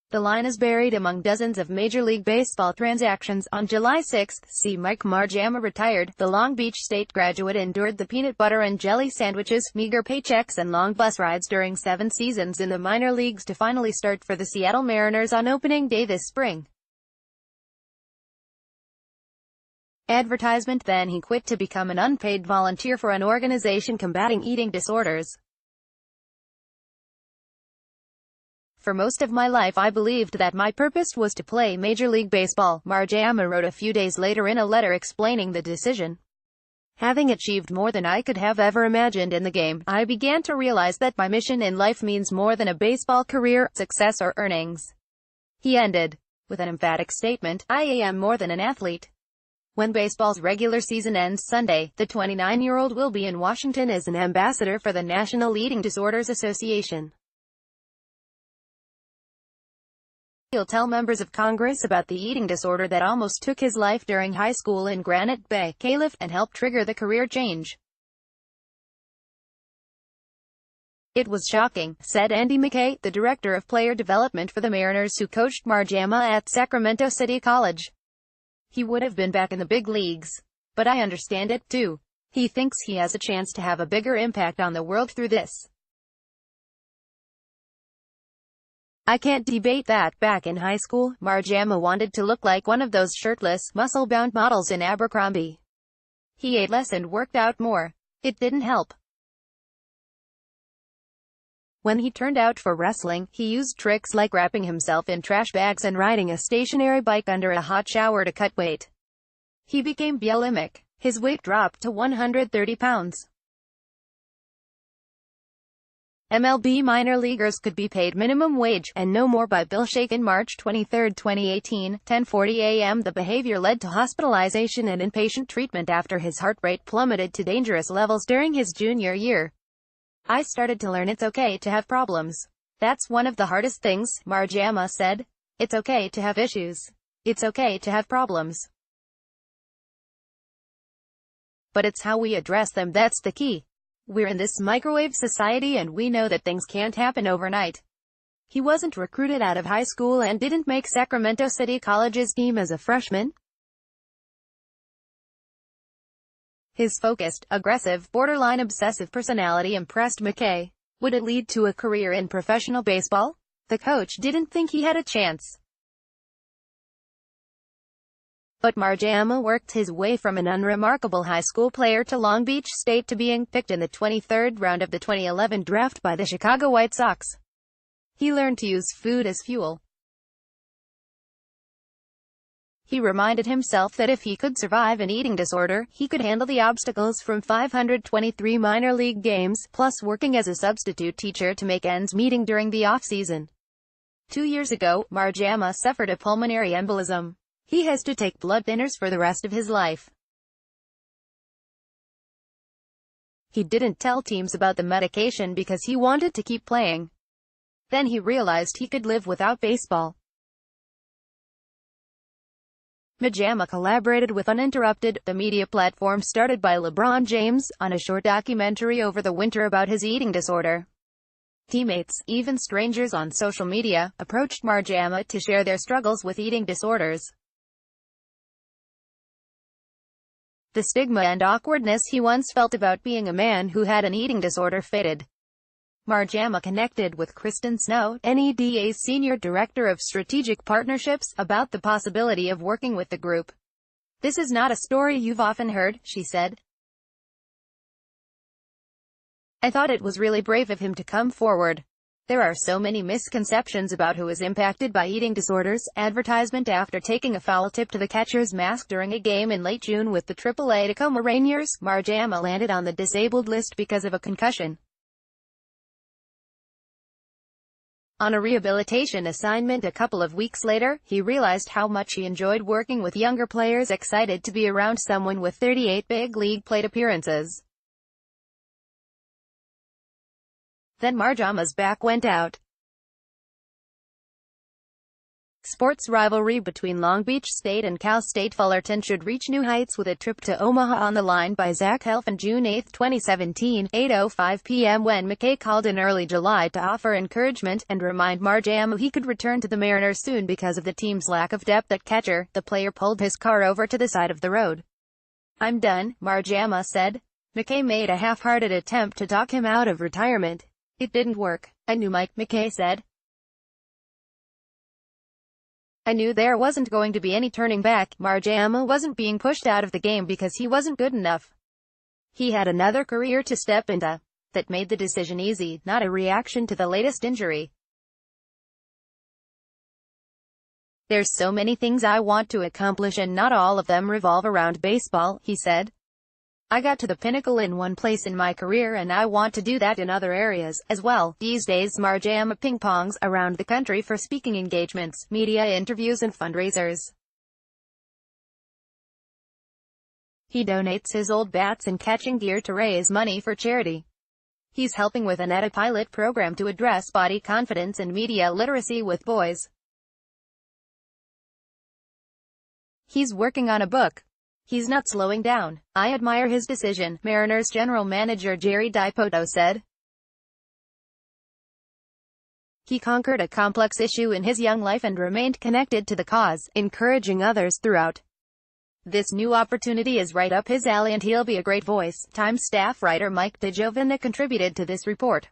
The line is buried among dozens of Major League Baseball transactions. On July 6, Mike Marjama retired. The Long Beach State graduate endured the peanut butter and jelly sandwiches, meager paychecks and long bus rides during 7 seasons in the minor leagues to finally start for the Seattle Mariners on opening day this spring. Advertisement. Then he quit to become an unpaid volunteer for an organization combating eating disorders. For most of my life I believed that my purpose was to play Major League Baseball, Marjama wrote a few days later in a letter explaining the decision. Having achieved more than I could have ever imagined in the game, I began to realize that my mission in life means more than a baseball career, success or earnings. He ended with an emphatic statement, "I am more than an athlete." When baseball's regular season ends Sunday, the 29-year-old will be in Washington as an ambassador for the National Eating Disorders Association. He'll tell members of Congress about the eating disorder that almost took his life during high school in Granite Bay, Calif, and helped trigger the career change. "It was shocking," said Andy McKay, the director of player development for the Mariners who coached Marjama at Sacramento City College. "He would have been back in the big leagues. But I understand it, too. He thinks he has a chance to have a bigger impact on the world through this. I can't debate that." Back in high school, Marjama wanted to look like one of those shirtless, muscle-bound models in Abercrombie. He ate less and worked out more. It didn't help. When he turned out for wrestling, he used tricks like wrapping himself in trash bags and riding a stationary bike under a hot shower to cut weight. He became bulimic. His weight dropped to 130 pounds. MLB minor leaguers could be paid minimum wage, and no more by Bill Shake. In March 23, 2018, 10:40 a.m. the behavior led to hospitalization and inpatient treatment after his heart rate plummeted to dangerous levels during his junior year. "I started to learn it's okay to have problems. That's one of the hardest things," Marjama said. "It's okay to have issues. It's okay to have problems. But it's how we address them that's the key. We're in this microwave society and we know that things can't happen overnight." He wasn't recruited out of high school and didn't make Sacramento City College's team as a freshman. His focused, aggressive, borderline obsessive personality impressed McKay. Would it lead to a career in professional baseball? The coach didn't think he had a chance. But Marjama worked his way from an unremarkable high school player to Long Beach State to being picked in the 23rd round of the 2011 draft by the Chicago White Sox. He learned to use food as fuel. He reminded himself that if he could survive an eating disorder, he could handle the obstacles from 523 minor league games, plus working as a substitute teacher to make ends meet during the off-season. 2 years ago, Marjama suffered a pulmonary embolism. He has to take blood thinners for the rest of his life. He didn't tell teams about the medication because he wanted to keep playing. Then he realized he could live without baseball. Marjama collaborated with Uninterrupted, the media platform started by LeBron James, on a short documentary over the winter about his eating disorder. Teammates, even strangers on social media, approached Marjama to share their struggles with eating disorders. The stigma and awkwardness he once felt about being a man who had an eating disorder faded. Marjama connected with Kristen Snow, NEDA's Senior Director of Strategic Partnerships, about the possibility of working with the group. "This is not a story you've often heard," she said. "I thought it was really brave of him to come forward. There are so many misconceptions about who is impacted by eating disorders." Advertisement. After taking a foul tip to the catcher's mask during a game in late June with the AAA Tacoma Rainiers, Marjama landed on the disabled list because of a concussion. On a rehabilitation assignment a couple of weeks later, he realized how much he enjoyed working with younger players excited to be around someone with 38 big league plate appearances. Then Marjama's back went out. Sports rivalry between Long Beach State and Cal State Fullerton should reach new heights with a trip to Omaha on the line by Zach Helf on June 8, 2017, 8:05 p.m. when McKay called in early July to offer encouragement and remind Marjama he could return to the Mariners soon because of the team's lack of depth at catcher. The player pulled his car over to the side of the road. "I'm done," Marjama said. McKay made a half-hearted attempt to talk him out of retirement. "It didn't work. I knew Mike," McKay said. "I knew there wasn't going to be any turning back. Marjama wasn't being pushed out of the game because he wasn't good enough. He had another career to step into. That made the decision easy, not a reaction to the latest injury. There's so many things I want to accomplish and not all of them revolve around baseball," he said. "I got to the pinnacle in one place in my career and I want to do that in other areas, as well." These days Marjama ping-pongs around the country for speaking engagements, media interviews and fundraisers. He donates his old bats and catching gear to raise money for charity. He's helping with an ETA pilot program to address body confidence and media literacy with boys. He's working on a book. He's not slowing down. "I admire his decision," Mariners general manager Jerry Dipoto said. He conquered a complex issue in his young life and remained connected to the cause, encouraging others throughout. "This new opportunity is right up his alley and he'll be a great voice." Times staff writer Mike DeGiovanna contributed to this report.